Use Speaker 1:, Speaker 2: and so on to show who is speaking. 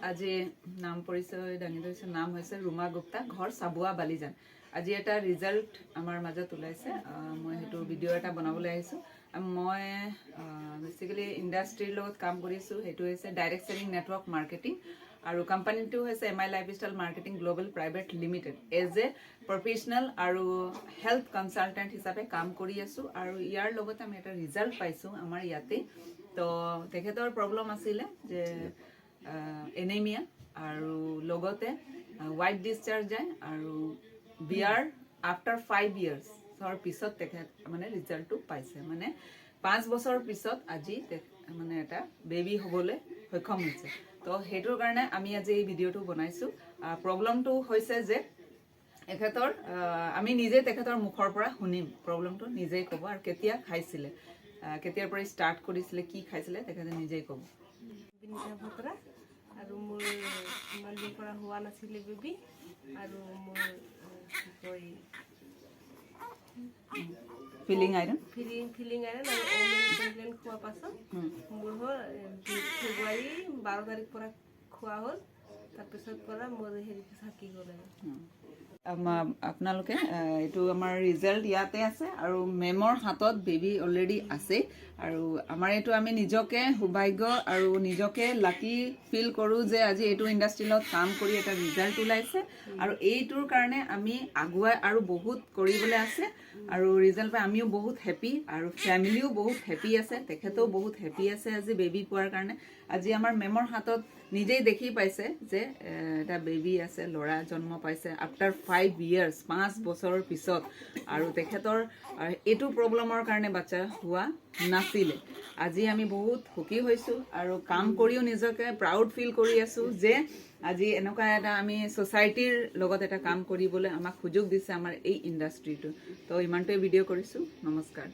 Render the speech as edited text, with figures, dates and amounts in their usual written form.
Speaker 1: আজি নাম পৰিচয় দাঙি ধৰিছে। নাম হৈছে ৰুমা গুপ্তা, ঘৰ চাবুৱা বালিজান। আজি এটা ৰিজাল্ট আমাৰ মাজত ওলাইছে, মই সেইটো ভিডিঅ' এটা বনাবলৈ আহিছোঁ। মই বেচিকেলি ইণ্ডাষ্ট্ৰীৰ লগত কাম কৰিছোঁ, সেইটো হৈছে ডাইৰেক্ট চেলিং নেটৱৰ্ক মাৰ্কেটিং, আৰু কোম্পানীটো হৈছে MI lifestyle marketing global private limited. As a professional আৰু হেল্থ কনচালটেণ্ট হিচাপে কাম কৰি আছোঁ, আৰু ইয়াৰ লগতে আমি এটা ৰিজাল্ট পাইছোঁ আমাৰ ইয়াতে। তো তেখেতৰ প্ৰব্লেম আছিলে যে এনিমিয়া, আৰু লগতে হোৱাইট ডিscharge যায়, আৰু বিয়াৰ আফটাৰ 5 yearsৰ পিছত তেখেত মানে ৰিজাল্টটো পাইছে। মানে 5 বছৰৰ পিছত আজি মানে এটা বেবী হ'বলৈ সক্ষম হৈছে। তো সেইটোৰ কাৰণে আমি আজি এই ভিডিঅ'টো বনাইছোঁ। প্ৰব্লেমটো হৈছে যে তেখেতৰ আমি নিজে তেখেতৰ মুখৰ পৰা শুনিম, প্ৰব্লেমটো নিজেই ক'ব, আৰু কেতিয়া খাইছিলে, কেতিয়াৰ পৰা ষ্টাৰ্ট কৰিছিলে, কি খাইছিলে তেখেতে নিজেই ক'ব।
Speaker 2: আৰু মোৰ ইমান দিন পৰা হোৱা নাছিলে বেবী, আৰু মোৰ কি কয়
Speaker 1: ফিলিং আইৰণ
Speaker 2: ফিলিং আইৰণ আৰু কমপ্লেইন খোৱাৰ পাছত মোৰ হ'ল ফেব্ৰুৱাৰী 12 তাৰিখ পৰা খোৱা হ'ল। তাৰপিছত পৰা মোৰ হেৰি থাকি গ'ল।
Speaker 1: আপোনালোকে এইটো আমাৰ ৰিজাল্ট ইয়াতে আছে, আৰু মেমৰ হাতত বেবী অলৰেডি আছে। আৰু আমাৰ এইটো আমি নিজকে সৌভাগ্য আৰু নিজকে লাকি ফিল কৰোঁ যে আজি এইটো ইণ্ডাষ্ট্ৰীৰ লগত কাম কৰি এটা ৰিজাল্ট ওলাইছে, আৰু এইটোৰ কাৰণে আমি আগুৱাই আৰু বহুত কৰিবলৈ আছে, আৰু ৰিজাল্ট পাই আমিও বহুত হেপী, আৰু ফেমিলিও বহুত হেপী আছে, তেখেতেও বহুত হেপী আছে আজি বেবী পোৱাৰ কাৰণে। আজি আমাৰ মেমৰ হাতত নিজেই দেখি পাইছে যে এটা বেবী আছে, ল'ৰা জন্ম পাইছে আফটাৰ 5 years, 5 বছৰৰ পিছত। আৰু তেখেতৰ এইটো প্ৰব্লেমৰ কাৰণে বাচ্চা হোৱা নাছিলে। আজি আমি বহুত সুখী হৈছোঁ, আৰু কাম কৰিও নিজকে প্ৰাউড ফিল কৰি আছোঁ যে আজি এনেকুৱা এটা আমি ছ'চাইটিৰ লগত এটা কাম কৰিবলৈ আমাক সুযোগ দিছে আমাৰ এই ইণ্ডাষ্ট্ৰিটো। তো ইমানটোৱে ভিডিঅ' কৰিছোঁ। নমস্কাৰ।